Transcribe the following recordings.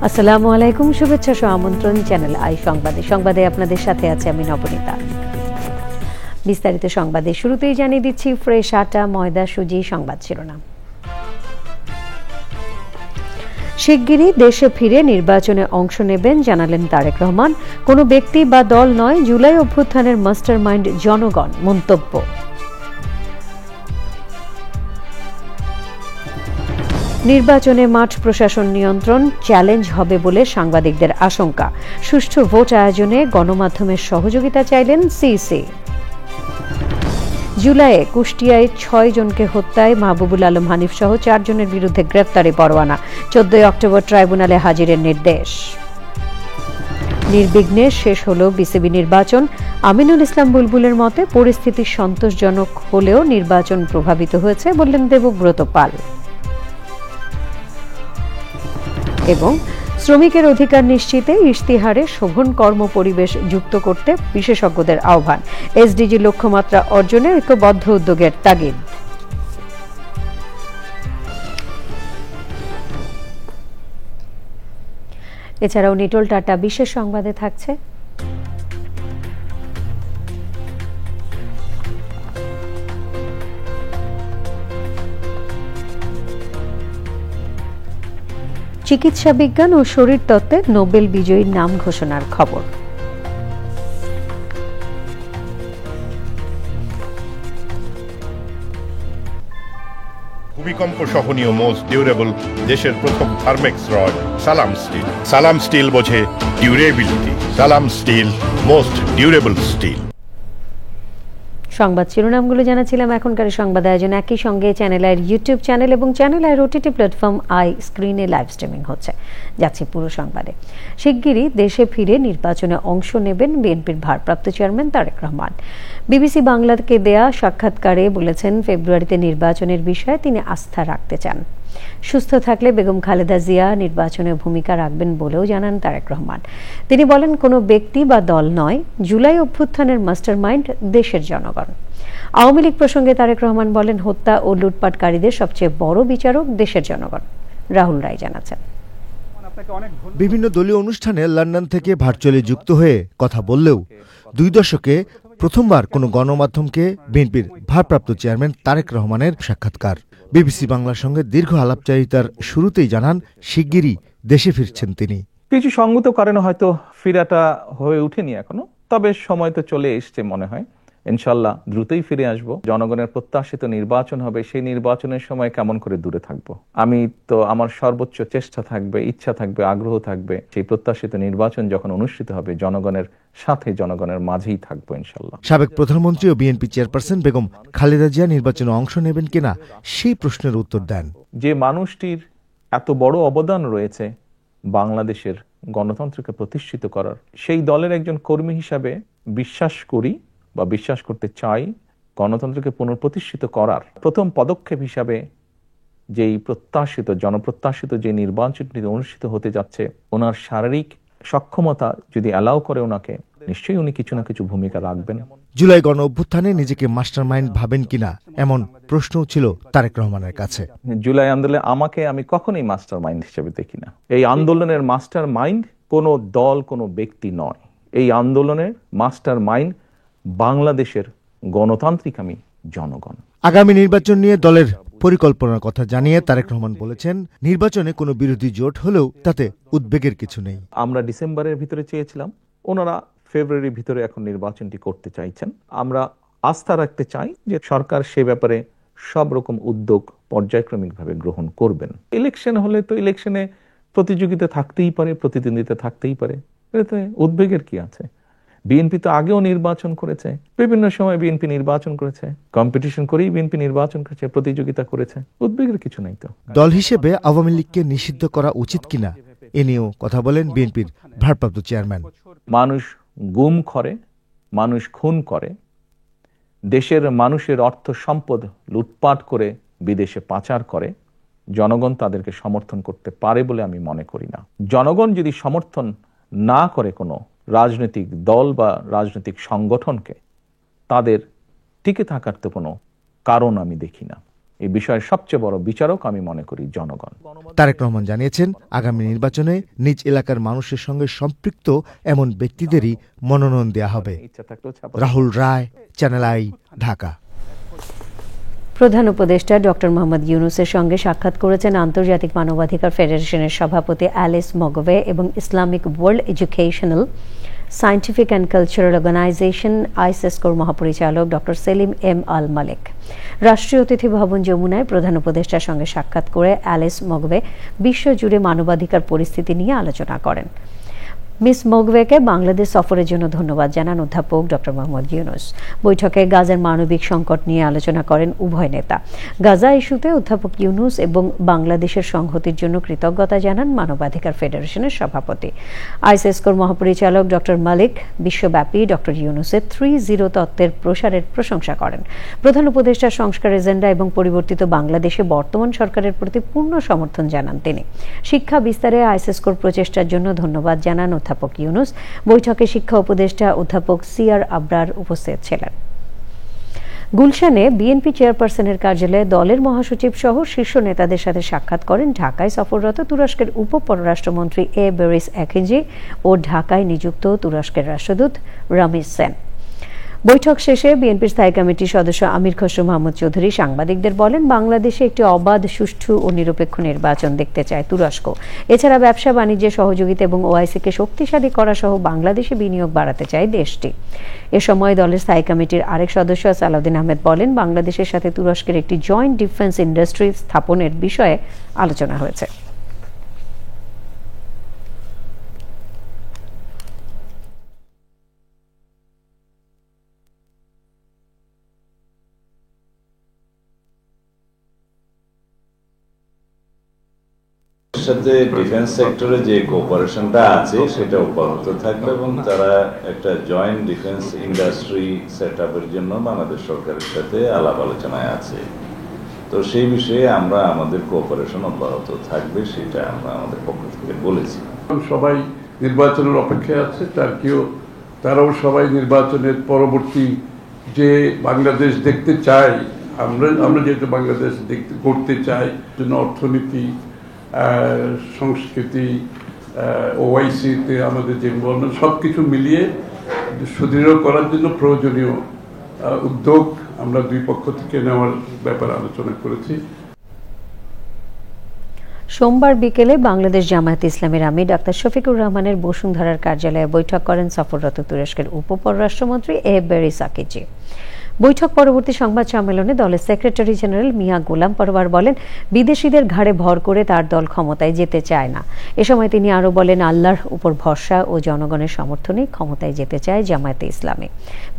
আসসালামু আলাইকুম, শুভেচ্ছা সহ আমন্ত্রণ চ্যানেল আই সংবাদে আপনাদের সাথে আছে আমি নবনীতা। বিস্তারিত সংবাদে শুরুতেই জানিয়ে দিচ্ছি ফ্রেশ আটা, ময়দা, সুজি সংবাদ শিরোনাম। শিগগিরই দেশে ফিরে নির্বাচনে অংশ নেবেন জানালেন তারেক রহমান। কোনো ব্যক্তি বা দল নয়, জুলাই অভ্যুত্থানের মাস্টারমাইন্ড জনগণ মন্তব্য। নির্বাচনে মাঠ প্রশাসন নিয়ন্ত্রণ চ্যালেঞ্জ হবে বলে সাংবাদিকদের আশঙ্কা। সুষ্ঠু ভোট আয়োজনে গণমাধ্যমের সহযোগিতা চাইলেন সিইসি। জুলাইয়ে কুষ্টিয়ায় 6 জনকে হত্যায় মাহবুবুল আলম হানিফ সহ 4 জনের বিরুদ্ধে গ্রেফতারি পরোয়ানা। 14 অক্টোবর ট্রাইব্যুনালে হাজিরের নির্দেশ। নির্বিঘ্নে শেষ হল বিসিবি নির্বাচন। আমিনুল ইসলাম বুলবুলের মতে পরিস্থিতি সন্তোষজনক হলেও নির্বাচন প্রভাবিত হয়েছে বললেন দেবব্রত পাল। এবং শ্রমিকের অধিকার নিশ্চিতে ইশতেহারে শোভন কর্ম পরিবেশ যুক্ত করতে বিশেষজ্ঞদের আহ্বান। এসডিজি লক্ষ্যমাত্রা অর্জনে ঐক্যবদ্ধ উদ্যোগের তাগিদ। এছাড়াও নিটোল টাটা বিশেষ সংবাদে থাকছে চিকিৎসা বিজ্ঞান ও শরীরতত্ত্বে নোবেল বিজয়ীর নাম ঘোষণার খবর। ভূমিকম্প সহনীয় মোস্ট ডিউরেবল দেশের প্রথম থার্মেক্স রড সালাম স্টিল। সালাম স্টিল বোঝে ডিউরেবিলিটি। সালাম স্টিল, মোস্ট ডিউরেবল স্টিল। সংবাদ শিরোনামগুলো জানাছিলাম। এখনকার সংবাদ আয়োজন একই সঙ্গে চ্যানেল আইয়ের ইউটিউব চ্যানেল এবং চ্যানেল আইয়ের ওটিটি প্ল্যাটফর্ম আই স্ক্রিনে লাইভ স্ট্রিমিং হচ্ছে। যাচ্ছি পুরো সংবাদে। শিগগিরই দেশে ফিরে নির্বাচনে অংশ নেবেন বিএনপির ভারপ্রাপ্ত চেয়ারম্যান তারেক রহমান। বিবিসি বাংলাকে দেয়া সাক্ষাৎকারে বলেছেন, ফেব্রুয়ারিতে নির্বাচনের বিষয়ে তিনি আস্থা রাখতে চান। সুস্থ থাকলে বেগম খালেদা জিয়া নির্বাচনে ভূমিকা রাখবেন বলেও জানান তারেক রহমান। তিনি বলেন, কোনো ব্যক্তি বা দল নয়, জুলাই অভ্যুত্থানের মাস্টারমাইন্ড দেশের জনগণ। আওয়ামী লীগ প্রসঙ্গে তারেক রহমান বলেন, হত্যা ও লুটপাটকারীদের সবচেয়ে বড় বিচারক দেশের জনগণ। রাহুল রায় জানাচ্ছেন। বিভিন্ন দলীয় অনুষ্ঠানে লন্ডন থেকে ভার্চুয়ালি যুক্ত হয়ে কথা বললেও 2 দশকে প্রথমবার কোনো গণমাধ্যমকে বিএনপির ভারপ্রাপ্ত চেয়ারম্যান তারেক রহমানের সাক্ষাৎকার। বিবিসি বাংলার সঙ্গে দীর্ঘ আলাপচারিতার শুরুতেই জানান, শিগগিরই দেশে ফিরছেন তিনি। কিছু সঙ্গত কারণে হয়তো ফিরাটা হয়ে ওঠেনি এখনো, তবে সময় তো চলে এসছে মনে হয়। ইনশাল্লাহ দ্রুতই ফিরে আসব। জনগণের প্রত্যাশিত নির্বাচন হবে, সেই নির্বাচনের সময় কেমন করে দূরে থাকবো? আমি তো আমার সর্বোচ্চ চেষ্টা থাকবে, ইচ্ছা থাকবে, আগ্রহ থাকবে, সেই প্রত্যাশিত নির্বাচন যখন অনুষ্ঠিত হবে জনগণের সাথে, জনগণের মাঝেই থাকবো ইনশাল্লাহ। সাবেক প্রধানমন্ত্রী ও বিএনপি চেয়ারপারসন বেগম খালেদা জিয়া নির্বাচনে অংশ নেবেন কিনা সেই প্রশ্নের উত্তর দেন। যে মানুষটির এত বড় অবদান রয়েছে বাংলাদেশের গণতন্ত্রকে প্রতিষ্ঠিত করার, সেই দলের একজন কর্মী হিসাবে বিশ্বাস করি বা বিশ্বাস করতে চাই, গণতন্ত্রকে পুনঃপ্রতিষ্ঠিত করার প্রথম পদক্ষেপ হিসাবে যেই প্রত্যাশিত, জনপ্রত্যাশিত যে নির্বাচনটি অনুষ্ঠিত হতে যাচ্ছে, ওনার শারীরিক সক্ষমতা যদি অ্যালাউ করে ওনাকে, নিশ্চয়ই উনি কিছু না কিছু ভূমিকা রাখবেন। জুলাই গণ অভ্যুত্থানে নিজেকে মাস্টারমাইন্ড ভাবেন কিনা এমন প্রশ্নও ছিল তারেক রহমানের কাছে। জুলাই আন্দোলনে আমি কখনোই মাস্টার মাইন্ড হিসেবে দেখি না। এই আন্দোলনের মাস্টার মাইন্ড কোনো দল, কোনো ব্যক্তি নয়। এই আন্দোলনের মাস্টার মাইন্ড বাংলাদেশের গণতান্ত্রিক জনগণ। আগামী নির্বাচন নিয়ে দলের পরিকল্পনার কথা জানিয়ে তারেক রহমান বলেছেন, নির্বাচনে কোনো বিরোধী জোট হলেও তাতে উদ্বেগের কিছু নেই। আমরা ডিসেম্বরের ভিতরে চেয়েছিলাম, ওনারা ফেব্রুয়ারির ভিতরে এখন নির্বাচনটি করতে চাইছেন। আমরা আস্থা রাখতে চাই যে সরকার সে ব্যাপারে সব রকম উদ্যোগ পর্যায়ক্রমিকভাবে গ্রহণ করবেন। ইলেকশন হলে তো ইলেকশনে প্রতিযোগিতা থাকতেই পারে, প্রতিদ্বন্দ্বিতা থাকতেই পারে, এতে উদ্বেগের কি আছে? বিএনপি তো আগেও নির্বাচন করেছে, বিভিন্ন সময় বিএনপি নির্বাচন করেছে, কম্পিটিশন করেই বিএনপি নির্বাচন করেছে, প্রতিযোগিতা করেছে, উদ্বেগের কিছু নাই তো। দল হিসেবে আওয়ামী লীগকে নিষিদ্ধ করা উচিত কিনা এ নিয়েও কথা বলেন বিএনপির ভারপ্রাপ্ত চেয়ারম্যান। মানুষ গুম করে, মানুষ খুন করে, দেশের মানুষের অর্থ সম্পদ লুটপাট করে বিদেশে পাচার করে, জনগণ তাদেরকে সমর্থন করতে পারে বলে আমি মনে করি না। জনগণ যদি সমর্থন না করে কোনো রাজনৈতিক দল বা রাজনৈতিক সংগঠনকে, তাদের টিকে থাকার তো কোনো কারণ আমি দেখি না। এই বিষয়ের সবচেয়ে বড় বিচারক আমি মনে করি জনগণ। তারেক রহমান জানিয়েছেন, আগামী নির্বাচনে নিজ এলাকার মানুষের সঙ্গে সম্পৃক্ত এমন ব্যক্তিদেরই মনোনয়ন দেওয়া হবে। রাহুল রায়, চ্যানেল আই, ঢাকা। প্রধান উপদেষ্টা ডক্টর মোহাম্মদ ইউনূসের সঙ্গে সাক্ষাৎ করেছেন আন্তর্জাতিক মানবাধিকার ফেডারেশনের সভাপতি অ্যালিস মগওয়ে এবং Islamic World Educational Scientific and Cultural Organization আইসেসকোর মহাপরিচালক doctor Salim M Al Malik. রাষ্ট্রীয় অতিথি ভবন যমুনায় প্রধান উপদেষ্টার সঙ্গে সাক্ষাৎ করে অ্যালিস মগওয়ে বিশ্বজুড়ে মানবাধিকার পরিস্থিতি নিয়ে আলোচনা করেন। মিস মগওয়েকে বাংলাদেশ সফরের জন্য ধন্যবাদ জানান অধ্যাপক ডক্টর মোহাম্মদ ইউনূস। বৈঠকে গাজার মানবিক সংকট নিয়ে আলোচনা করেন উভয় নেতা। গাজা ইস্যুতে অধ্যাপক ইউনূস এবং বাংলাদেশের সংহতির জন্য কৃতজ্ঞতা জানান মানবাধিকার ফেডারেশনের সভাপতি। আইসেসকোর মহাপরিচালক ডক্টর মালিক বিশ্বব্যাপী ডক্টর ইউনূসের 3-0 তত্ত্বের প্রসারের প্রশংসা করেন। প্রধান উপদেষ্টার সংস্কার এজেন্ডা এবং পরিবর্তিত বাংলাদেশে বর্তমান সরকারের প্রতি পূর্ণ সমর্থন জানান তিনি। শিক্ষা বিস্তারে আইসেসকোর প্রচেষ্টার জন্য ধন্যবাদ জানান অধ্যাপক ইউনূস। বৈঠকে শিক্ষা উপদেষ্টা অধ্যাপক সিআর আবরার উপস্থিত ছিলেন। গুলশানে বিএনপি চেয়ারপারসনের কার্যালয়ে দলের মহাসচিব সহ শীর্ষ নেতাদের সাথে সাক্ষাৎ করেন ঢাকায় সফররত তুরস্কের উপ পররাষ্ট্রমন্ত্রী এ বেরিস একিঞ্জি ও ঢাকায় নিযুক্ত তুরস্কের রাষ্ট্রদূত রামিজ সেন। বৈঠক শেষে বিএনপির স্থায়ী কমিটির সদস্য আমির খসরু মাহমুদ চৌধুরী সাংবাদিকদের বলেন, বাংলাদেশে একটি অবাধ, সুষ্ঠু ও নিরপেক্ষ নির্বাচন দেখতে চায় তুরস্ক। এছাড়া ব্যবসা বাণিজ্যে সহযোগিতা এবং ওআইসিকে শক্তিশালী করা সহ বাংলাদেশে বিনিয়োগ বাড়াতে চায় দেশটি। এ সময় দলের স্থায়ী কমিটির আরেক সদস্য সালাউদ্দিন আহমেদ বলেন, বাংলাদেশের সাথে তুরস্কের একটি জয়েন্ট ডিফেন্স ইন্ডাস্ট্রি স্থাপনের বিষয়ে আলোচনা হয়েছে। সাথে ডিফেন্স সেক্টরে যে কোঅপারেশনটা আছে সেটা অব্যাহত থাকবে এবং তারা একটা জয়েন্ট ডিফেন্স ইন্ডাস্ট্রি সেটআপের জন্য বাংলাদেশ সরকারের সাথে আলাপ আলোচনায় আছে। তো সেই বিষয়ে আমরা আমাদের কোঅপারেশন অব্যাহত থাকবে, সেটা আমরা আমাদের পক্ষ থেকে বলেছি। সবাই নির্বাচনের অপেক্ষায় আছে, তারাও সবাই নির্বাচনের পরবর্তী যে বাংলাদেশ দেখতে চাই, আমরা যেহেতু বাংলাদেশ করতে চাই, জন্য অর্থনীতি, সংস্কৃতি, ওআইসিতে আমাদের যে ইনভলভমেন্ট সবকিছু মিলিয়ে সুদৃঢ় করার জন্য প্রয়োজনীয় উদ্যোগ আমরা দুই পক্ষ থেকে নেওয়ার ব্যাপারে আলোচনা করেছি। সোমবার বিকেলে বাংলাদেশ জামায়াতে ইসলামীর আমির ডাক্তার শফিকুর রহমানের বসুন্ধরার কার্যালয়ে বৈঠক করেন সফররত তুরস্কের উপ পররাষ্ট্রমন্ত্রী এ বেরিস একিঞ্জি। বৈঠক পরবর্তী সংবাদ সম্মেলনে দলের সেক্রেটারি জেনারেল মিয়া গোলাম পরওয়ার বলেন, বিদেশিদের ঘাড়ে ভর করে তার দল ক্ষমতায় যেতে চায় না। এ সময় তিনি আরও বলেন, আল্লাহর উপর ভরসা ও জনগণের সমর্থনে ক্ষমতায় যেতে চায় জামায়াতে ইসলামী।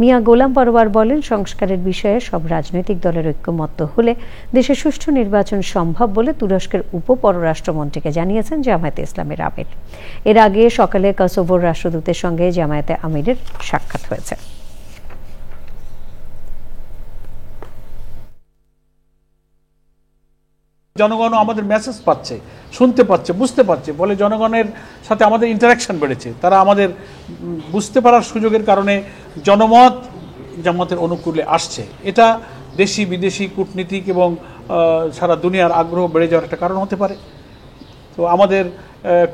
মিয়া গোলাম পরওয়ার বলেন, সংস্কারের বিষয়ে সব রাজনৈতিক দলের ঐক্যমত্য হলে দেশে সুষ্ঠু নির্বাচন সম্ভব বলে তুরস্কের উপ পররাষ্ট্রমন্ত্রীকে জানিয়েছেন জামায়াতে ইসলামীর আমির। এর আগে সকালে কসোভোর রাষ্ট্রদূতের সঙ্গে জামায়াতে আমিরের সাক্ষাৎ হয়েছে। জনগণ আমাদের মেসেজ পাচ্ছে, শুনতে পাচ্ছে, বুঝতে পারছে, ফলে জনগণের সাথে আমাদের ইন্টারাকশন বেড়েছে। তারা আমাদের বুঝতে পারার সুযোগের কারণে জনমত জামাতের অনুকূলে আসছে। এটা দেশি বিদেশি কূটনীতিক এবং সারা দুনিয়ার আগ্রহ বেড়ে যাওয়ার একটা কারণ হতে পারে। তো আমাদের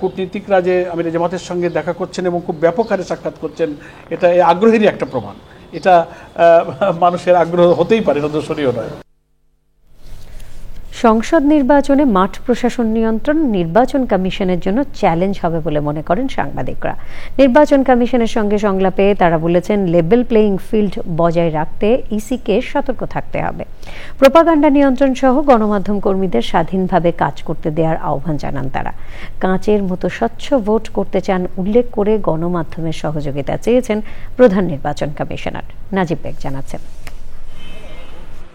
কূটনীতিকরা যে আমির জামাতের সঙ্গে দেখা করছেন এবং খুব ব্যাপক হারে সাক্ষাৎ করছেন, এটা এই আগ্রহেরই একটা প্রমাণ। এটা মানুষের আগ্রহ হতেই পারে, দর্শনীয় নয়। সংসদ নির্বাচনে মাঠ প্রশাসন নিয়ন্ত্রণ নির্বাচন কমিশনের জন্য চ্যালেঞ্জ হবে বলে মনে করেন সাংবাদিকরা। নির্বাচন কমিশনের সঙ্গে সংলাপে তারা বলেছেন, লেভেল প্লেইং ফিল্ড বজায় রাখতে ইসিকে সতর্ক থাকতে হবে। প্রোপাগান্ডা নিয়ন্ত্রণ সহ গণমাধ্যম কর্মীদের স্বাধীনভাবে কাজ করতে দেওয়ার আহ্বান জানান তারা। কাঁচের মতো স্বচ্ছ ভোট করতে চান উল্লেখ করে গণমাধ্যমের সহযোগিতা চেয়েছেন প্রধান নির্বাচন কমিশনার। নাজিব বেগ জানাচ্ছেন,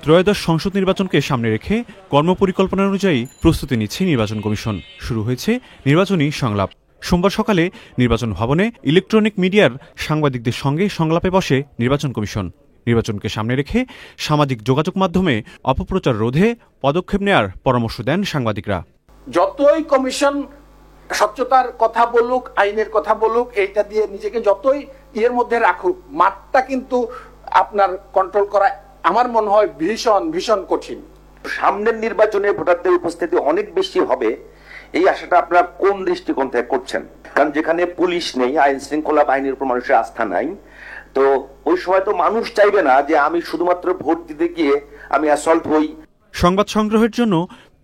ত্রয়োদশ সংসদ নির্বাচনকে সামনে রেখে কর্মপরিকল্পনা অনুযায়ী প্রস্তুতি নিচ্ছে নির্বাচন কমিশন। শুরু হয়েছে নির্বাচনী সংলাপ। সোমবার সকালে নির্বাচন ভবনে ইলেকট্রনিক মিডিয়ার সাংবাদিকদের সঙ্গে সংলাপে বসে নির্বাচন কমিশন। নির্বাচনকে সামনে রেখে সামাজিক যোগাযোগ মাধ্যমে অপপ্রচার রোধে পদক্ষেপ নেয়ার পরামর্শ দেন সাংবাদিকরা। যতই কমিশন স্বচ্ছতার কথা বলুক, আইনের কথা বলুক, এইটা দিয়ে নিজেকে যতই এর মধ্যে রাখুক, মাঠটা কিন্তু আপনার কন্ট্রোল করা আমার মনে হয় ভীষণ ভীষণ কঠিন। সামনের নির্বাচনে ভোটারদের উপস্থিতি অনেক বেশি হবে, এই আশাটা আপনারা কোন দৃষ্টিকোণ থেকে করছেন? কারণ যেখানে পুলিশ নেই, আইন শৃঙ্খলা বাহিনীর উপর মানুষের আস্থা নাই, তো ওই সময় তো মানুষ চাইবে না যে আমি শুধুমাত্র ভোট দিতে গিয়ে আমি অ্যাসল্ট হই। সংবাদ সংগ্রহের জন্য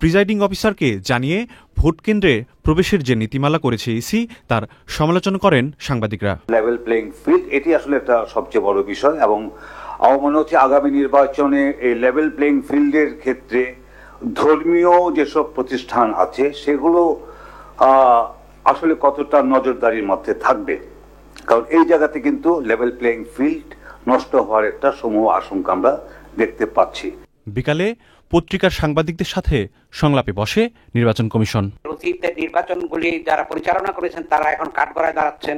প্রিজাইডিং অফিসারকে জানিয়ে ভোট কেন্দ্রে প্রবেশের যে নীতিমালা করেছে ইসি তার সমালোচনা করেন সাংবাদিকরা। লেভেল প্লেইং ফিল্ড, এটি আসলে একটা সবচেয়ে বড় বিষয়, এবং আমার মনে হচ্ছে আগামী নির্বাচনে এই লেভেল প্লেইং ফিল্ডের ক্ষেত্রে ধর্মীয় যেসব প্রতিষ্ঠান আছে সেগুলো আসলে কতটা নজরদারির মধ্যে থাকবে, কারণ এই জায়গাতে কিন্তু লেভেল প্লেইং ফিল্ড নষ্ট হওয়ার একটা সমূহ আশঙ্কা আমরা দেখতে পাচ্ছি। বিকালে পত্রিকার সাংবাদিকদের সাথে সংলাপে বসে নির্বাচন কমিশন। অতীতের নির্বাচনগুলি যারা পরিচালনা করেছেন তারা এখন কাঠগড়ায় দাঁড়াচ্ছেন,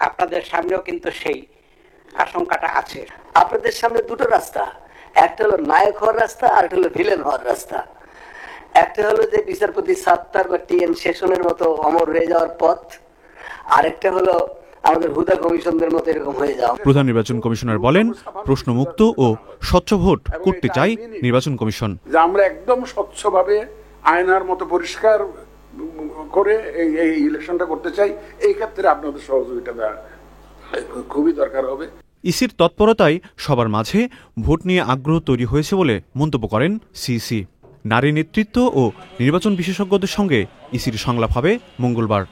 আপনাদের সামনেও কিন্তু সেই আশঙ্কাটা আছে। আপনাদের সামনে দুটো রাস্তা, একটা হলো নায়ক হওয়ার রাস্তা, আর একটা হলো ভিলেন হওয়ার রাস্তা। একটা হলো যে বিচারপতি সাত্তার বা টিএন শেষনের মতো অমর হয়ে যাওয়ার পথ, আরেকটা হলো আমাদের হুদা কমিশনদের মতো এরকম হয়ে যাওয়া। প্রধান নির্বাচন কমিশনার বলেন, প্রশ্নমুক্ত ও স্বচ্ছ ভোট করতে চাই নির্বাচন কমিশন। যে আমরা একদম স্বচ্ছভাবে আয়নার মতো পরিষ্কার করে এই ইলেকশনটা করতে চাই, এই ক্ষেত্রে আপনাদের সহযোগিতা খুবই দরকার হবে। ইসির তৎপরতায় সবার মাঝে ভোট নিয়ে আগ্রহ তৈরি হয়েছে বলে মন্তব্য করেন সিইসি। নারী নেতৃত্ব ও নির্বাচন বিশেষজ্ঞদের সঙ্গে ইসির সংলাপ হবে মঙ্গলবার।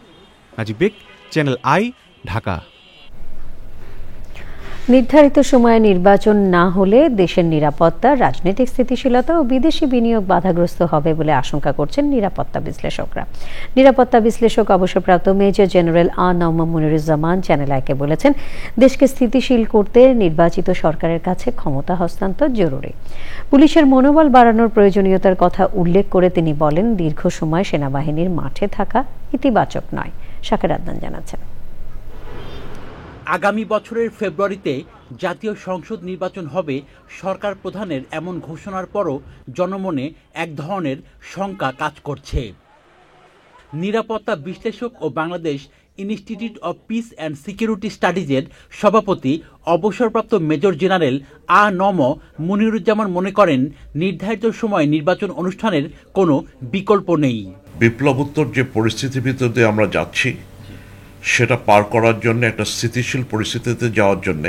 নাজিব বেগ, চ্যানেল আই, ঢাকা। নির্ধারিত সময়ে নির্বাচন না হলে দেশের নিরাপত্তা, রাজনৈতিক স্থিতিশীলতা ও বিদেশি বিনিয়োগ বাধাগ্রস্ত হবে বলে আশঙ্কা করছেন নিরাপত্তা বিশ্লেষকরা। নিরাপত্তা বিশ্লেষক অবসরপ্রাপ্ত মেজর জেনারেল মনিরুজ্জামান চ্যানেল আইকে বলেছেন, দেশকে স্থিতিশীল করতে নির্বাচিত সরকারের কাছে ক্ষমতা হস্তান্তর জরুরি। পুলিশের মনোবল বাড়ানোর প্রয়োজনীয়তার কথা উল্লেখ করে তিনি বলেন, দীর্ঘ সময় সেনাবাহিনীর মাঠে থাকা ইতিবাচক নয়। শাকের আদনান জানাচ্ছেন। আগামী বছরের ফেব্রুয়ারিতে জাতীয় সংসদ নির্বাচন হবে সরকার প্রধানের এমন ঘোষণার পরও জনমনে এক ধরনের শঙ্কা কাজ করছে। নিরাপত্তা বিশ্লেষক ও Bangladesh Institute of Peace and Security স্টাডিজের সভাপতি অবসরপ্রাপ্ত মেজর জেনারেল মনিরুজ্জামান মনে করেন, নির্ধারিত সময় নির্বাচন অনুষ্ঠানের কোনো বিকল্প নেই। বিপ্লবোত্তর যে পরিস্থিতির ভিতর দিয়ে আমরা যাচ্ছি সেটা পার করার জন্য, একটা স্থিতিশীল পরিস্থিতিতে যাওয়ার জন্য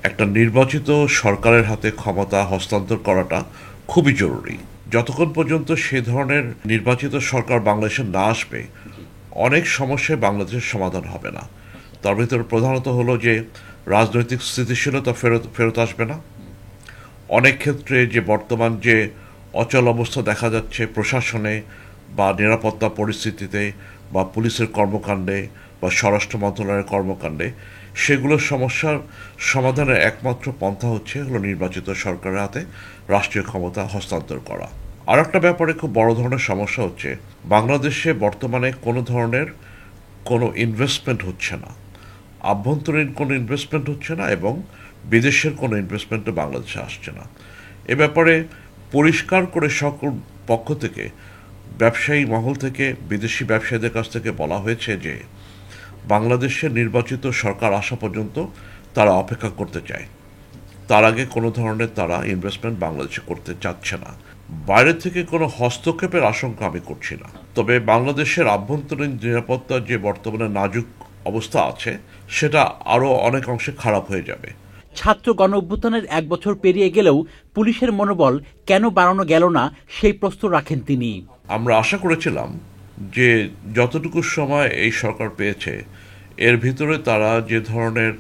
একটা নির্বাচিত সরকারের হাতে ক্ষমতা হস্তান্তর করাটা খুবই জরুরি। যতক্ষণ পর্যন্ত সে ধরনের নির্বাচিত সরকার বাংলাদেশে না আসবে, অনেক সমস্যায় বাংলাদেশের সমাধান হবে না। তার ভিতরে প্রধানত হলো যে রাজনৈতিক স্থিতিশীলতা ফেরত আসবে না। অনেক ক্ষেত্রে যে বর্তমান যে অচল অবস্থা দেখা যাচ্ছে প্রশাসনে বা নিরাপত্তা পরিস্থিতিতে বা পুলিশের কর্মকাণ্ডে বা স্বরাষ্ট্র মন্ত্রণালয়ের কর্মকাণ্ডে, সেগুলোর সমস্যার সমাধানের একমাত্র পন্থা হলো নির্বাচিত সরকারের হাতে রাষ্ট্রীয় ক্ষমতা হস্তান্তর করা। আর একটা ব্যাপারে খুব বড় ধরনের সমস্যা হচ্ছে, বাংলাদেশে বর্তমানে কোনো ধরনের কোনো ইনভেস্টমেন্ট হচ্ছে না, আভ্যন্তরীণ কোনো ইনভেস্টমেন্ট হচ্ছে না এবং বিদেশের কোনো ইনভেস্টমেন্টও বাংলাদেশে আসছে না। এ ব্যাপারে পরিষ্কার করে সকল পক্ষ থেকে, ব্যবসায়ী মহল থেকে, বিদেশি ব্যবসায়ীদের কাছ থেকে বলা হয়েছে যে বাংলাদেশের নির্বাচিত সরকার আসা পর্যন্ত তারা অপেক্ষা করতে চায়। তার আগে কোনো ধরনের তারা ইনভেস্টমেন্ট বাংলাদেশে করতে চাচ্ছে না। বাইরে থেকে কোনো হস্তক্ষেপের আশঙ্কা আমি করছি না, তবে বাংলাদেশের আভ্যন্তরীণ নিরাপত্তার যে বর্তমানে নাজুক অবস্থা আছে সেটা আরও অনেক অংশে খারাপ হয়ে যাবে। ছাত্র গণ অভ্যুত্থানের 1 বছর পেরিয়ে গেলেও পুলিশের মনোবল কেন বাড়ানো গেল না সেই প্রশ্ন রাখেন তিনি। আমরা আশা করেছিলাম যে যতটুকু সময় এই সরকার পেয়েছে এর ভিতরে তারা যে ধরনের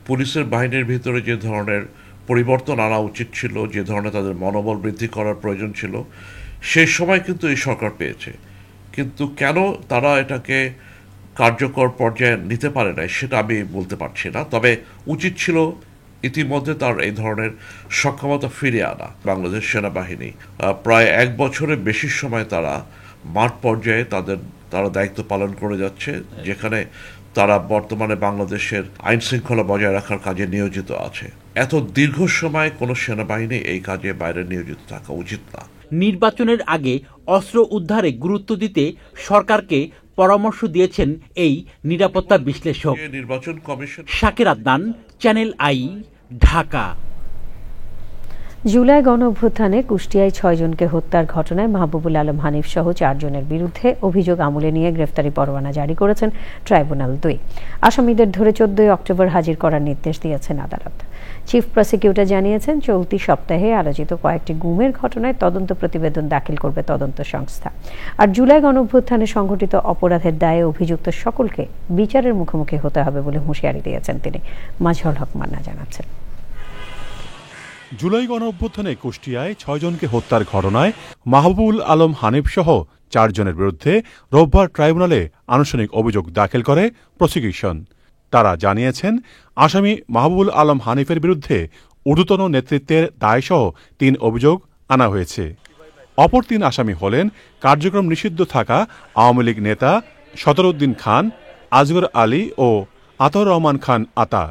পুলিশের বাহিনীর ভিতরে যে ধরনের পরিবর্তন আনা উচিত ছিল, যে ধরনের তাদের মনোবল বৃদ্ধি করার প্রয়োজন ছিল, সেই সময় কিন্তু এই সরকার পেয়েছে। কিন্তু কেন তারা এটাকে কার্যকর পর্যায়ে নিতে পারে না সেটা আমি বলতে পারছি না। তবে উচিত ছিল ইতিমধ্যে তার এই ধরনের সক্ষমতা ফিরিয়ে আনা। বাংলাদেশ সেনাবাহিনী প্রায় 1 বছরের বেশি সময় তারা মাঠ পর্যায়ে তারা দায়িত্ব পালন করে যাচ্ছে, যেখানে তারা বর্তমানে বাংলাদেশের আইন শৃঙ্খলা বজায় রাখার কাজে নিয়োজিত আছে। এত দীর্ঘ সময় কোনো সেনাবাহিনী এই কাজে বাইরে নিয়োজিত থাকা উচিত না। নির্বাচনের আগে অস্ত্র উদ্ধারে গুরুত্ব দিতে সরকারকে পরামর্শ দিয়েছেন এই নিরাপত্তা বিশ্লেষক। নির্বাচন কমিশন। শাকের আদনান, চ্যানেল আই, ঢাকা। জুলাই গণ অভ্যুত্থানে কুষ্টিয়ায় 6 জনকে হত্যার ঘটনায় মাহবুবুল আলম হানিফ সহ 4 জনের বিরুদ্ধে অভিযোগ আমলে নিয়ে গ্রেফতারি পরোয়ানা জারি করেছেন ট্রাইব্যুনাল 2। আসামিদের ধরে 14 অক্টোবর হাজির করার নির্দেশ দিয়েছেন আদালত। চিফ প্রসিকিউটর জানিয়েছেন, চলতি সপ্তাহে আলোচিত কয়েকটি গুমের ঘটনায় তদন্ত প্রতিবেদন দাখিল করবে তদন্ত সংস্থা। আর জুলাই গণ অভ্যুত্থানে সংঘটিত অপরাধের দায়ে অভিযুক্ত সকলকে বিচারের মুখোমুখি হতে হবে বলে হুঁশিয়ারি দিয়েছেন তিনি। মাজহারুল হক মান্না জানাচ্ছেন, জুলাই গণ অভ্যুত্থানে কুষ্টিয়ায় 6 জনকে হত্যার ঘটনায় মাহবুবুল আলম হানিফ সহ 4 জনের বিরুদ্ধে রোববার ট্রাইব্যুনালে আনুষ্ঠানিক অভিযোগ দাখিল করে প্রসিকিউশন। তারা জানিয়েছেন, আসামি মাহবুবুল আলম হানিফের বিরুদ্ধে ঊর্ধ্বতন নেতৃত্বের দায়সহ 3 অভিযোগ আনা হয়েছে। অপর 3 আসামি হলেন কার্যক্রম নিষিদ্ধ থাকা আওয়ামী লীগ নেতা সদরউদ্দিন খান, আজগর আলী ও আতাউর রহমান খান আতা।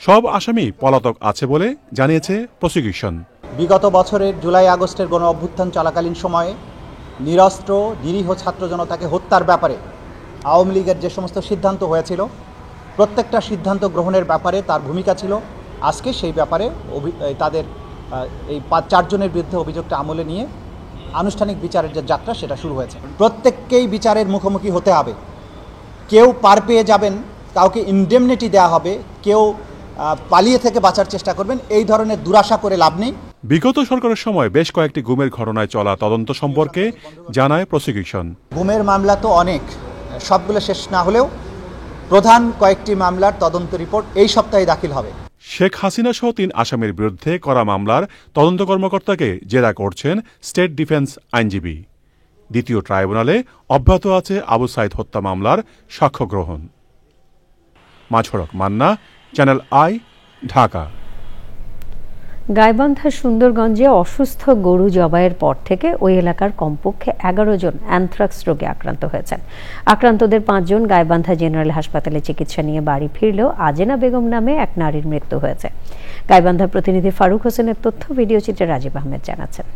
সব আসামি পলাতক আছে বলে জানিয়েছে প্রসিকিউশন। বিগত বছরের জুলাই আগস্টের গণ অভ্যুত্থান চলাকালীন সময়ে নিরস্ত্র নিরীহ ছাত্র জনতাকে হত্যার ব্যাপারে আওয়ামী লীগের যে সমস্ত সিদ্ধান্ত হয়েছিল, প্রত্যেকটা সিদ্ধান্ত গ্রহণের ব্যাপারে তার ভূমিকা ছিল। আজকে সেই ব্যাপারে তাদের এই 4 জনের বিরুদ্ধে অভিযোগটা আমলে নিয়ে আনুষ্ঠানিক বিচারের যে যাত্রা সেটা শুরু হয়েছে। প্রত্যেককেই বিচারের মুখোমুখি হতে হবে। কেউ পার পেয়ে যাবেন, কাউকে ইনডেমনিটি দেওয়া হবে, কেউ পালিয়ে থেকে বাঁচার চেষ্টা করবেন, এই ধরনের দুরাশা করে লাভ নেই। বিগত সরকারের সময় বেশ কয়েকটি গুমের ঘটনায় চলা তদন্ত সম্পর্কে জানায় প্রসিকিউশন। গুমের মামলা তো অনেক, সবগুলো শেষ না হলেও প্রধান কয়েকটি মামলার তদন্ত রিপোর্ট এই সপ্তাহে দাখিল হবে। শেখ হাসিনা সহ 3 আসামির বিরুদ্ধে করা মামলার তদন্ত কর্মকর্তাকে জেরা করছেন স্টেট ডিফেন্স আইনজীবী। দ্বিতীয় ট্রাইব্যুনালে অব্যাহত আছে আবু সাইদ হত্যা মামলার সাক্ষ্য গ্রহণ। মাজহারুল হক মান্না, চ্যানেল আই, ঢাকা। গাইবান্ধার সুন্দরগঞ্জে অসুস্থ গরু জবাইয়ের পর থেকে ওই এলাকার কমপক্ষে 11 জন অ্যানথ্রাক্স রোগে আক্রান্ত হয়েছেন। আক্রান্তদের 5 জন গাইবান্ধা জেনারেল হাসপাতালে চিকিৎসা নিয়ে বাড়ি ফিরলেও আজেনা বেগম নামে এক নারীর মৃত্যু হয়েছে। গাইবান্ধার প্রতিনিধি ফারুক হোসেনের তথ্য, ভিডিও চিত্রে রাজীব আহমেদ জানাচ্ছেন।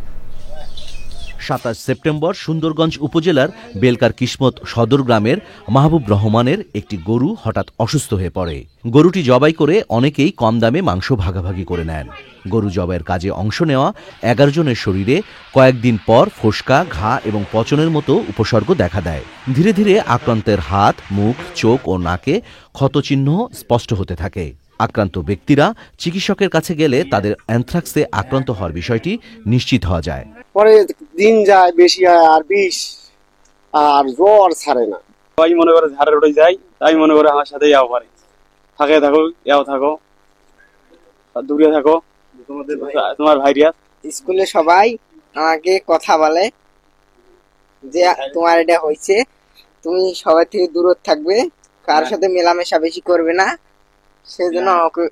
27 সেপ্টেম্বর সুন্দরগঞ্জ উপজেলার বেলকার কিসমত সদর গ্রামের মাহবুব রহমানের একটি গরু হঠাৎ অসুস্থ হয়ে পড়ে। গরুটি জবাই করে অনেকেই কম দামে মাংস ভাগাভাগি করে নেন। গরু জবাইয়ের কাজে অংশ নেওয়া 11 জনের শরীরে কয়েকদিন পর ফোসকা, ঘা এবং পচনের মতো উপসর্গ দেখা দেয়। ধীরে ধীরে আক্রান্তের হাত, মুখ, চোখ ও নাকে ক্ষতচিহ্ন স্পষ্ট হতে থাকে। আক্রান্ত ব্যক্তিরা চিকিৎসকের কাছে গেলে তাদের অ্যানথ্রাক্সে আক্রান্ত হওয়ার বিষয়টি নিশ্চিত হওয়া যায়। পরে দিন যায়, বেশি হয়, আর বিষ আর জ্বর ছাড়ে না। আমি মনে করে ঝাড়ে উঠে যাই, তাই মনে করে আমার সাথে যাও পারে, থাকে থাকো, যাও থাকো, দূরে থাকো, তোমার ভাইরাস। স্কুলে সবাই আমাকে কথা বলে যে তোমার এটা হয়েছে, তুমি সবাই থেকে দূরত থাকবে, কার সাথে মেলামেশা বেশি করবে না, সেজন্য আমাকে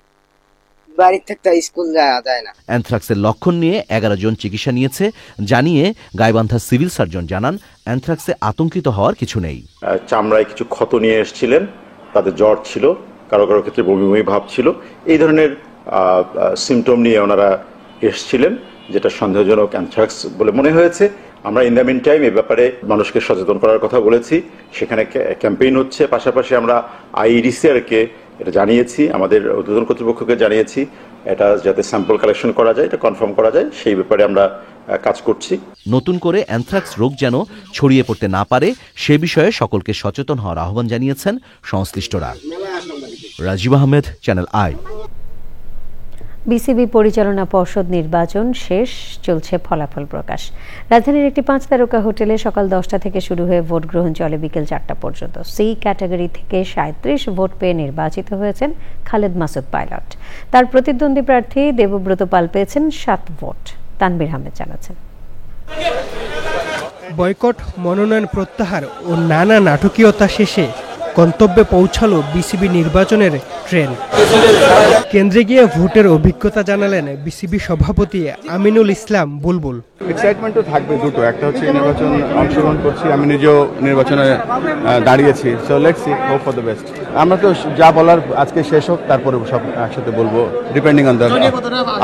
বাড়ির থাকতে স্কুল যাওয়া যায় না। অ্যানথ্রাক্সের লক্ষণ নিয়ে 11 জন চিকিৎসা নিয়েছে জানিয়ে গাইবান্ধা সিভিল সার্জন জানান, অ্যানথ্রাক্সে আতঙ্কিত হওয়ার কিছু নেই। চামড়ায় কিছু ক্ষত নিয়ে এসেছিলেন, তাদের জ্বর ছিল, কারো কারো ক্ষেত্রে বমি বমি ভাব ছিল, এই ধরনের সিমটম নিয়ে ওনারা এসেছিলেন, যেটা সন্দেহজনক অ্যানথ্রাক্স বলে মনে হয়েছে। আমরা ইন দ্য মিন টাইম এ ব্যাপারে মানুষকে সচেতন করার কথা বলেছি, সেখানে ক্যাম্পেইন হচ্ছে। পাশাপাশি আমরা আইইডিসিআরকে এটা জানিয়েছি, আমাদের ঊর্ধ্বতন কর্তৃপক্ষকে জানিয়েছি, এটা যাতে স্যাম্পল কালেকশন করা যায়, এটা কনফার্ম করা যায়, সেই ব্যাপারে আমরা কাজ করছি। নতুন করে অ্যানথ্রাক্স রোগ যেন ছড়িয়ে পড়তে না পারে সে বিষয়ে সকলকে সচেতন হওয়ার আহ্বান জানিয়েছেন সংশ্লিষ্টরা। Rajib Ahmed, channel I. BCB পরিচালনা পর্ষদ নির্বাচন শেষ, চলছে ফলাফল প্রকাশ। রাজধানীর একটি 5 তারকা হোটেলে সকাল 10টা থেকে শুরু হয়ে ভোট গ্রহণ চলে বিকেল 4টা পর্যন্ত। সি ক্যাটাগরি থেকে 37 ভোট পেয়ে নির্বাচিত হয়েছেন খালেদ মাসুদ পাইলট। তার প্রতিদ্বন্দ্বী প্রার্থী দেবব্রত পাল পেয়েছেন 7 ভোট। তানভীর আহমেদ জানাচ্ছেন। বয়কট, মনোনয়ন প্রত্যাহার ও নানা নাটকীয়তা শেষে গন্তব্যে পৌঁছালো বিসিবি নির্বাচনের ট্রেন। কেন্দ্রে গিয়ে ভোটের অভিজ্ঞতা জানালেন বিসিবি সভাপতি আমিনুল ইসলাম বুলবুল। এক্সাইটমেন্ট তো থাকবে দুটো, একটা হচ্ছে নির্বাচন অংশগ্রহণ করছি, আমি নিজেও নির্বাচনে দাঁড়িয়েছি, so let's see, hope for the best. আমরা তো যা বলার আজকে শেষ হোক, তারপরে সব একসাথে বলবো, ডিপেন্ডিং অন দ্য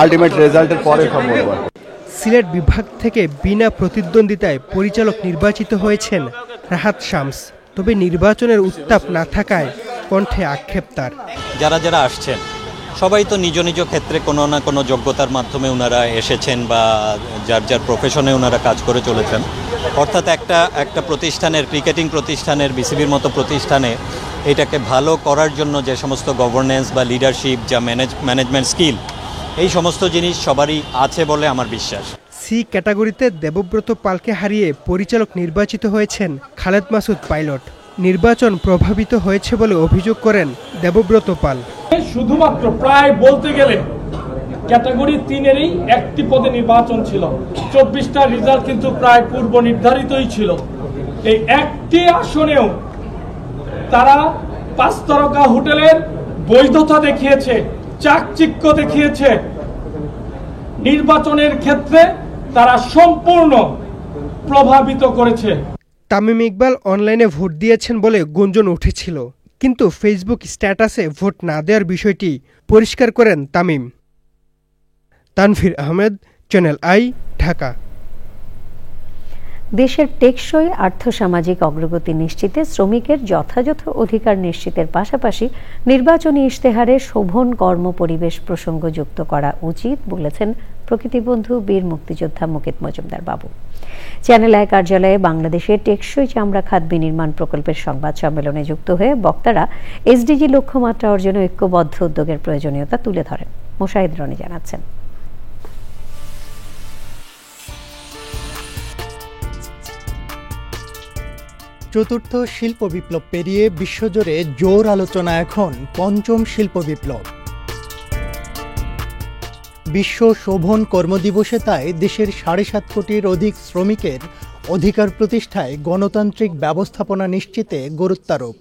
আলটিমেট রেজাল্টের পরে সব বলবো। সিলেট বিভাগ থেকে বিনা প্রতিদ্বন্দ্বিতায় পরিচালক নির্বাচিত হয়েছেন রাহাত শামস। তবে নির্বাচনের উত্তাপ না থাকায় কণ্ঠে আক্ষেপ তার। যারা যারা আসছেন সবাই তো নিজ নিজ ক্ষেত্রে কোনো না কোনো যোগ্যতার মাধ্যমে ওনারা এসেছেন বা যার যার প্রফেশনে ওনারা কাজ করে চলেছেন। অর্থাৎ একটা প্রতিষ্ঠানের, ক্রিকেটিং প্রতিষ্ঠানের, বিসিবির মতো প্রতিষ্ঠানে এটাকে ভালো করার জন্য যে সমস্ত গভর্নেন্স বা লিডারশিপ, যা ম্যানেজমেন্ট স্কিল, এই সমস্ত জিনিস সবারই আছে বলে আমার বিশ্বাস। সি ক্যাটাগরিতে দেবব্রত পালকে হারিয়ে পরিচালক নির্বাচিত হয়েছেন খালেদ মাসুদ পাইলট। নির্বাচন প্রভাবিত হয়েছে বলে অভিযোগ করেন দেবব্রত পাল। শুধুমাত্র প্রায় বলতে গেলে ক্যাটাগরি 3-এরই একটি পদে নির্বাচন ছিল। 24টা রেজাল্ট কিন্তু প্রায় পূর্ব নির্ধারিতই ছিল। এই একটি আসনেও তারা 5 তারকা হোটেলের বৈধতা দেখিয়েছে, চাকচিক্য দেখিয়েছে। নির্বাচনের ক্ষেত্রে তারা সম্পূর্ণ প্রভাবিত করেছে। তামিম ইকবাল অনলাইনে ভোট দিয়েছেন বলে গুঞ্জন উঠেছিল, কিন্তু ফেসবুক স্ট্যাটাসে ভোট না দেওয়ার বিষয়টি পরিষ্কার করেন তামিম। Tanvir Ahmed, channel I, Dhaka. দেশের টেকসই আর্থসামাজিক অগ্রগতি নিশ্চিতে শ্রমিকের যথাযথ অধিকার নিশ্চিতের পাশাপাশি নির্বাচনী ইশতেহারে শোভন কর্মপরিবেশ প্রসঙ্গ যুক্ত করা উচিত বলেছেন প্রকৃতিবন্ধু বীর মুক্তিযোদ্ধা মুকিত মজুমদার বাবু। চ্যানেল আই কার্যালয়ে বাংলাদেশের টেকসই চামড়া খাত বিনির্মাণ প্রকল্পের সংবাদ সম্মেলনে যুক্ত হয়ে বক্তারা এসডিজি লক্ষ্যমাত্রা অর্জনে ঐক্যবদ্ধ উদ্যোগের প্রয়োজনীয়তা তুলে ধরেন। মোশাহিদ রনি জানাচ্ছেন। চতুর্থ শিল্প বিপ্লব পেরিয়ে বিশ্বজুড়ে জোর আলোচনা এখন পঞ্চম শিল্প বিপ্লব। বিশ্ব শোভন কর্মদিবসে তাই দেশের 7.5 কোটির অধিক শ্রমিকের অধিকার প্রতিষ্ঠায় গণতান্ত্রিক ব্যবস্থাপনা নিশ্চিতে গুরুত্বারোপ।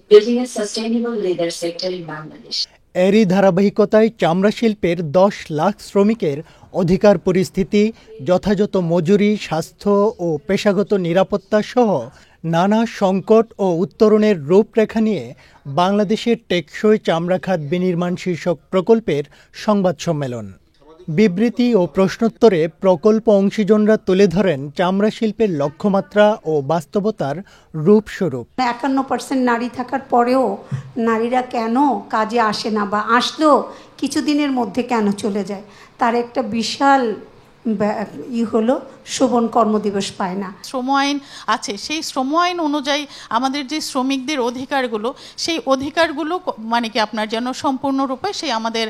এরই ধারাবাহিকতায় চামড়া শিল্পের 10 লাখ শ্রমিকের অধিকার পরিস্থিতি, যথাযথ মজুরি, স্বাস্থ্য ও পেশাগত নিরাপত্তা সহ নানা সংকট ও উত্তরণের রূপরেখা নিয়ে বাংলাদেশের টেকসই চামড়া খাত বিনির্মাণ শীর্ষক প্রকল্পের সংবাদ সম্মেলন। বিবৃতি ও প্রশ্নোত্তরে প্রকল্প অংশীজনরা তুলে ধরেন চামড়া শিল্পের লক্ষ্যমাত্রা ও বাস্তবতার রূপস্বরূপ। 51% নারী থাকার পরেও নারীরা কেন কাজে আসে না, বা আসলেও কিছুদিনের মধ্যে কেন চলে যায়, তার একটা বিশাল হলো শোভন কর্মদিবস পায় না। শ্রম আইন আছে, সেই শ্রম আইন অনুযায়ী আমাদের যে শ্রমিকদের অধিকারগুলো, সেই অধিকারগুলো মানে কি আপনার যেন সম্পূর্ণরূপে সেই আমাদের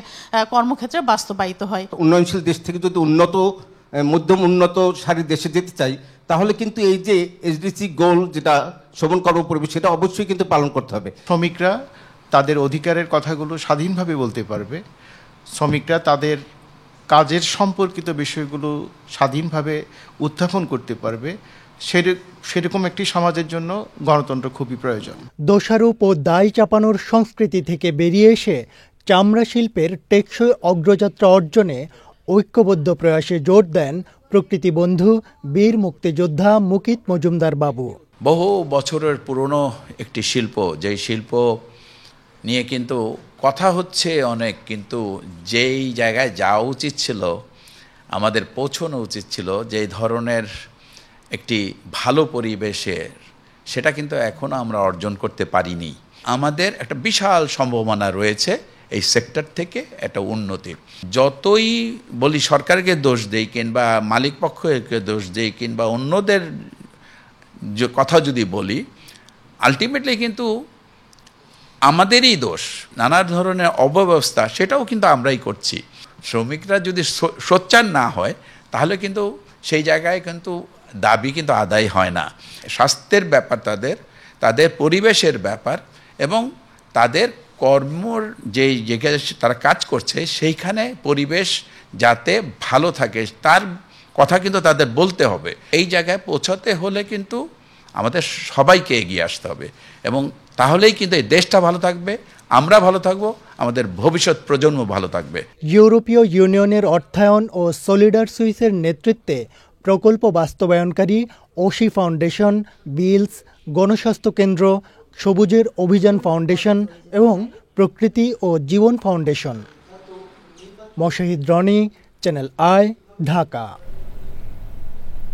কর্মক্ষেত্রে বাস্তবায়িত হয়। উন্নয়নশীল দেশ থেকে যদি মধ্যম উন্নত সারির দেশে যেতে চাই, তাহলে কিন্তু এই যে এসডিজি গোল, যেটা শোভন কর্মপরিবেশ, সেটা অবশ্যই কিন্তু পালন করতে হবে। শ্রমিকরা তাদের অধিকারের কথাগুলো স্বাধীনভাবে বলতে পারবে, শ্রমিকরা তাদের কাজের সম্পর্কিত বিষয়গুলো স্বাধীনভাবে উত্থাপন করতে পারবে, সেরকম একটি সমাজের জন্য গণতন্ত্র খুবই প্রয়োজন। দোষারোপ ও দায় চাপানোর সংস্কৃতি থেকে বেরিয়ে এসে চামড়া শিল্পের টেকসই অগ্রযাত্রা অর্জনে ঐক্যবদ্ধ প্রয়াসে জোর দেন প্রকৃতিবন্ধু বীর মুক্তিযোদ্ধা মুকিত মজুমদার বাবু। বহু বছরের পুরনো একটি শিল্প, যেই শিল্প নিয়ে কিন্তু কথা হচ্ছে অনেক, কিন্তু যেই জায়গায় যাওয়া উচিত ছিল, আমাদের পৌঁছানো উচিত ছিল যে ধরনের একটি ভালো পরিবেশের, সেটা কিন্তু এখনও আমরা অর্জন করতে পারিনি। আমাদের একটা বিশাল সম্ভাবনা রয়েছে এই সেক্টর থেকে একটা উন্নতির। যতই বলি সরকারকে দোষ দেই, কিংবা মালিক পক্ষকে দোষ দেই, কিংবা অন্যদের কথা যদি বলি, আলটিমেটলি কিন্তু আমাদেরই দোষ। নানা ধরনের অব্যবস্থা, সেটাও কিন্তু আমরাই করছি। শ্রমিকরা যদি সোচ্চার না হয়, তাহলে কিন্তু সেই জায়গায় কিন্তু দাবি কিন্তু আদায় হয় না। স্বাস্থ্যের ব্যাপার, তাদের পরিবেশের ব্যাপার, এবং তাদের কর্মর যেই জায়গায় তারা কাজ করছে সেইখানে পরিবেশ যাতে ভালো থাকে, তার কথা কিন্তু তাদের বলতে হবে। এই জায়গায় পৌঁছাতে হলে কিন্তু আমাদের সবাইকে এগিয়ে আসতে হবে, এবং তাহলেই কিন্তু এই দেশটা ভালো থাকবে, আমরা ভালো থাকবো, আমাদের ভবিষ্যৎ প্রজন্ম ভালো থাকবে। ইউরোপীয় ইউনিয়নের অর্থায়ন ও সলিডার সুইসের নেতৃত্বে প্রকল্প বাস্তবায়নকারী ওশি ফাউন্ডেশন, বিলস, গণস্বাস্থ্য কেন্দ্র, সবুজের অভিযান ফাউন্ডেশন এবং প্রকৃতি ও জীবন Foundation. Moshahid Rony, Channel I, Dhaka.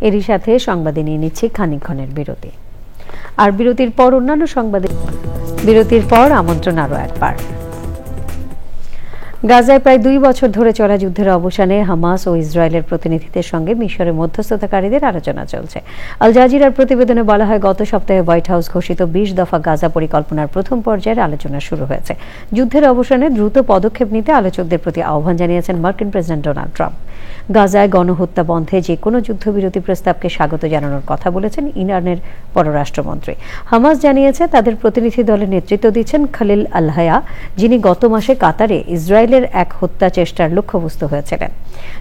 এরই সাথে সংবাদে নিয়ে নিচ্ছি খানিকক্ষণের বিরতি, আর বিরতির পর অন্যান্য সংবাদে। বিরতির পর আমন্ত্রণ আরও একবার। গাজায় প্রায় 2 বছর ধরে চলা যুদ্ধের অবসানে হামাস ও ইসরায়েলের প্রতিনিধিদের সঙ্গে মিশরের মধ্যস্থতাকারীদের আলোচনা চলছে। আল জাজিরার প্রতিবেদনে বলা হয়, গত সপ্তাহে হোয়াইট হাউস ঘোষিত 20 দফা গাজা পরিকল্পনার প্রথম পর্যায়ের আলোচনা শুরু হয়েছে। যুদ্ধের অবসানে দ্রুত পদক্ষেপ নিতে আলোচকদের প্রতি আহ্বান জানিয়েছেন মার্কিন প্রেসিডেন্ট ডোনাল্ড ট্রাম্প। গাজায় গণহত্যা বন্ধে যে কোনো যুদ্ধবিরতি প্রস্তাবকে স্বাগত জানানোর কথা বলেছেন ইরানের পররাষ্ট্রমন্ত্রী। হামাস জানিয়েছে তাদের প্রতিনিধি দলের নেতৃত্ব দিচ্ছেন খালিল আল হায়া, যিনি গত মাসে কাতারে ইসরায়েলের এক হত্যা চেষ্টার লক্ষ্যবস্তু হয়েছিলেন।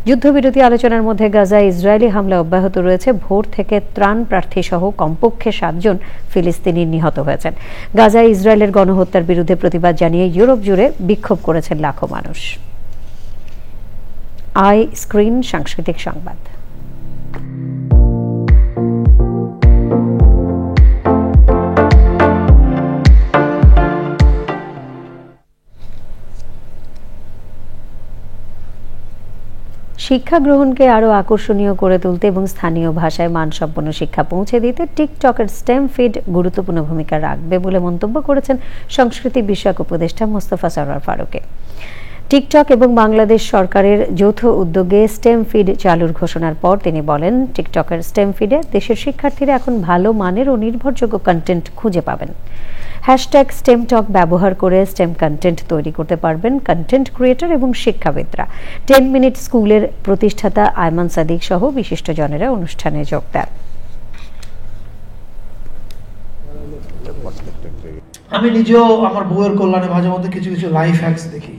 যুদ্ধবিরতি আলোচনার মধ্যে গাজায় ইসরায়েলি হামলা অব্যাহত রয়েছে। ভোর থেকে ত্রাণ প্রার্থী সহ কমপক্ষে 7 জন ফিলিস্তিনি নিহত হয়েছেন। গাজায় ইসরায়েলের গণহত্যার বিরুদ্ধে প্রতিবাদ জানিয়ে ইউরোপ জুড়ে বিক্ষোভ করেছেন লাখো মানুষ। আই স্ক্রিন সাংস্কৃতিক সংবাদ। শিক্ষা গ্রহণকে আরও আকর্ষণীয় করে তুলতে এবং স্থানীয় ভাষায় মানসম্পন্ন শিক্ষা পৌঁছে দিতে টিকটকের স্টেম ফিড গুরুত্বপূর্ণ ভূমিকা রাখবে বলে মন্তব্য করেছেন সংস্কৃতি বিষয়ক উপদেষ্টা মোস্তফা সরোয়ার ফারুকে। টিকটক এবং বাংলাদেশ সরকারের যৌথ উদ্যোগে স্টেম ফিড চালুর ঘোষণার পর তিনি বলেন, টিকটকের স্টেম ফিডে দেশের শিক্ষার্থীরা এখন ভালো মানের ও নির্ভরযোগ্য কন্টেন্ট খুঁজে পাবেন। হ্যাশট্যাগ স্টেমটক ব্যবহার করে স্টেম কন্টেন্ট তৈরি করতে পারবেন কন্টেন্ট ক্রিয়েটর এবং শিক্ষাবিদরা। 10 মিনিট স্কুলের প্রতিষ্ঠাতা আয়মান সাদিক সহ বিশিষ্টজনেরা অনুষ্ঠানে যোগ দেন। আমি নিজেও আমার বউয়ের কল্যাণে মাঝে মধ্যে কিছু কিছু লাইফ হ্যাকস দেখি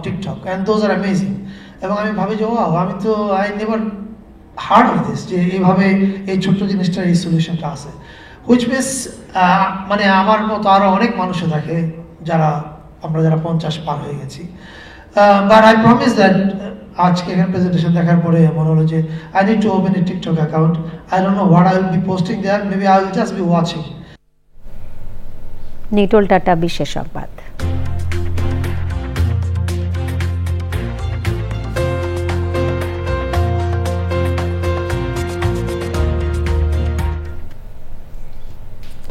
TikTok, and those are amazing. এবং আমি ভাবি যে আমি তো I never hard of this, যে এইভাবে এই ছোট্ট জিনিসটার এই সলিউশনটা আছে। হুইচ মিনস মানে আমার মতো আরও অনেক মানুষও থাকে যারা 50 পার হয়ে গেছি। বাট আই প্রমিস দ্যাট আজকে এখানে প্রেজেন্টেশন দেখার পরে মনে হলো যে I need to open a TikTok account. I don't know what I will be posting there, maybe I will just be watching. Nitol Tata বিশেষ সংবাদ।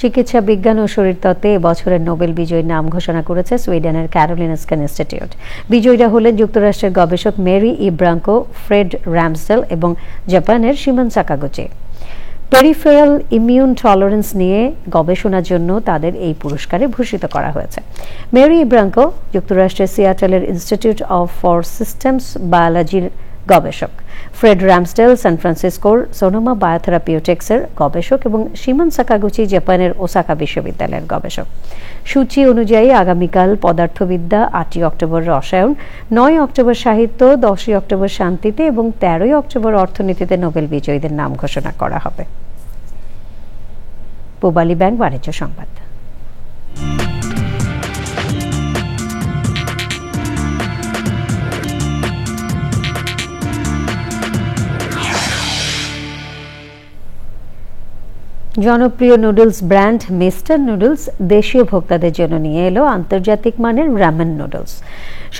চিকিৎসা বিজ্ঞান ও শরীরতত্ত্বে এবছরের নোবেল বিজয়ীর নাম ঘোষণা করেছে সুইডেনের ক্যারোলিনস্কা ইনস্টিটিউট। বিজয়ীরা হলেন যুক্তরাষ্ট্রের গবেষক মেরি ইব্রাঙ্কো, ফ্রেড র্যামসডেল এবং জাপানের শিমন সাকাগুচি। পেরিফেরাল ইমিউন টলারেন্স নিয়ে গবেষণার জন্য তাদের এই পুরস্কারে ভূষিত করা হয়েছে। মেরি ইব্রাঙ্কো যুক্তরাষ্ট্রের সিয়াটেলের ইনস্টিটিউট ফর সিস্টেমস বায়োলজির গবেষক। ফ্রেড র্যামসডেল সান ফ্রান্সিসকোর সোনোমা বায়োথেরাপিউটিক্সের গবেষক এবং শিমন সাকাগুচি জাপানের ওসাকা বিশ্ববিদ্যালয়ের গবেষক। সূচি অনুযায়ী আগামীকাল পদার্থবিদ্যা, 8 অক্টোবর রসায়ন, 9 অক্টোবর সাহিত্য, 10 অক্টোবর শান্তিতে এবং 13 অক্টোবর অর্থনীতিতে নোবেল বিজয়ীদের নাম ঘোষণা করা হবে। পূবালী ব্যাংক বাণিজ্য সংবাদ। জনপ্রিয় নুডলস ব্র্যান্ড মিস্টার নুডলস দেশীয় ভোক্তাদের জন্য নিয়ে এলো আন্তর্জাতিক মানের রামেন নুডলস।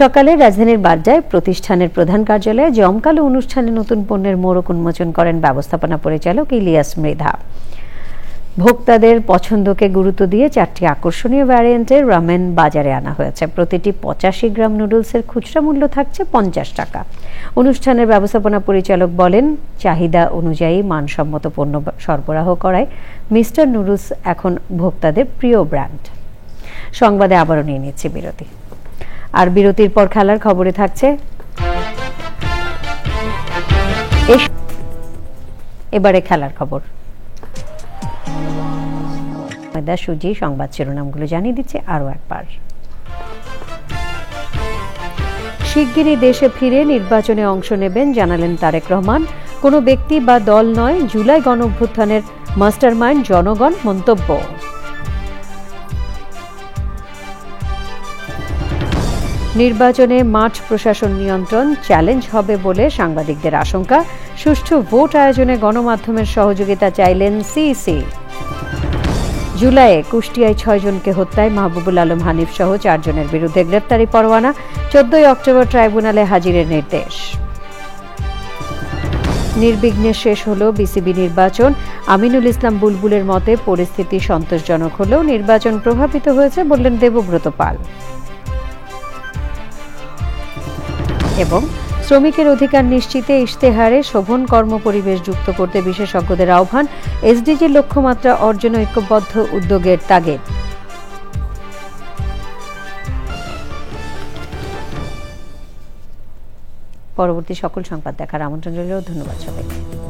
সকালে রাজধানীর বাড্ডায় প্রতিষ্ঠানের প্রধান কার্যালয়ে জমকালো অনুষ্ঠানে নতুন পণ্যের মোড়ক উন্মোচন করেন ব্যবস্থাপনা পরিচালক ইলিয়াস মৃধা। ভোক্তাদের পছন্দকে গুরুত্ব দিয়ে 4টি আকর্ষণীয় ভ্যারিয়েন্টের রামেন বাজারে আনা হয়েছে। প্রতিটি 85 গ্রাম নুডলসের খুচরা মূল্য থাকছে 50 টাকা। অনুষ্ঠানের ব্যবস্থাপনা পরিচালক বলেন, চাহিদা অনুযায়ী মানসম্মত পণ্য সরবরাহ করায় মিস্টার নুডলস এখন ভোক্তাদের প্রিয় ব্র্যান্ড। সংবাদে আবারও নিয়ে নিচ্ছি বিরতি, আর বিরতির পর খেলার খবরে থাকছে এবারে খেলার খবর। সুজি সংবাদ শিরোনামগুলো জানিয়ে দিচ্ছে আরও একবার। শিগগিরই দেশে ফিরে নির্বাচনে অংশ নেবেন জানালেন তারেক রহমান। কোনো ব্যক্তি বা দল নয়, জুলাই গণঅভ্যুত্থানের মাস্টারমাইন্ড জনগণ। মন্তব্য। নির্বাচনে মাঠ প্রশাসন নিয়ন্ত্রণ চ্যালেঞ্জ হবে বলে সাংবাদিকদের আশঙ্কা। সুষ্ঠু ভোট আয়োজনে গণমাধ্যমের সহযোগিতা চাইলেন সিইসি। জুলাইয়ে কুষ্টিয়ায় 6 জনকে হত্যায় মাহবুবুল আলম হানিফ সহ 4 জনের বিরুদ্ধে গ্রেপ্তারি পরোয়ানা। 14 অক্টোবর ট্রাইব্যুনালে হাজিরের নির্দেশ। নির্বিঘ্নে শেষ হলো বিসিবি নির্বাচন। আমিনুল ইসলাম বুলবুলের মতে পরিস্থিতি সন্তোষজনক হলেও নির্বাচন প্রভাবিত হয়েছে বললেন দেবব্রত পাল। এবং শ্রমিকের অধিকার নিশ্চিতে ইশতেহারে শোভন কর্মপরিবেশ যুক্ত করতে বিশেষজ্ঞদের আহ্বান, এসডিজির লক্ষ্যমাত্রা অর্জনে ঐক্যবদ্ধ উদ্যোগের তাগিদ। পরবর্তী সকল সংবাদ দেখার আমন্ত্রণ রইল। ধন্যবাদ সবাইকে।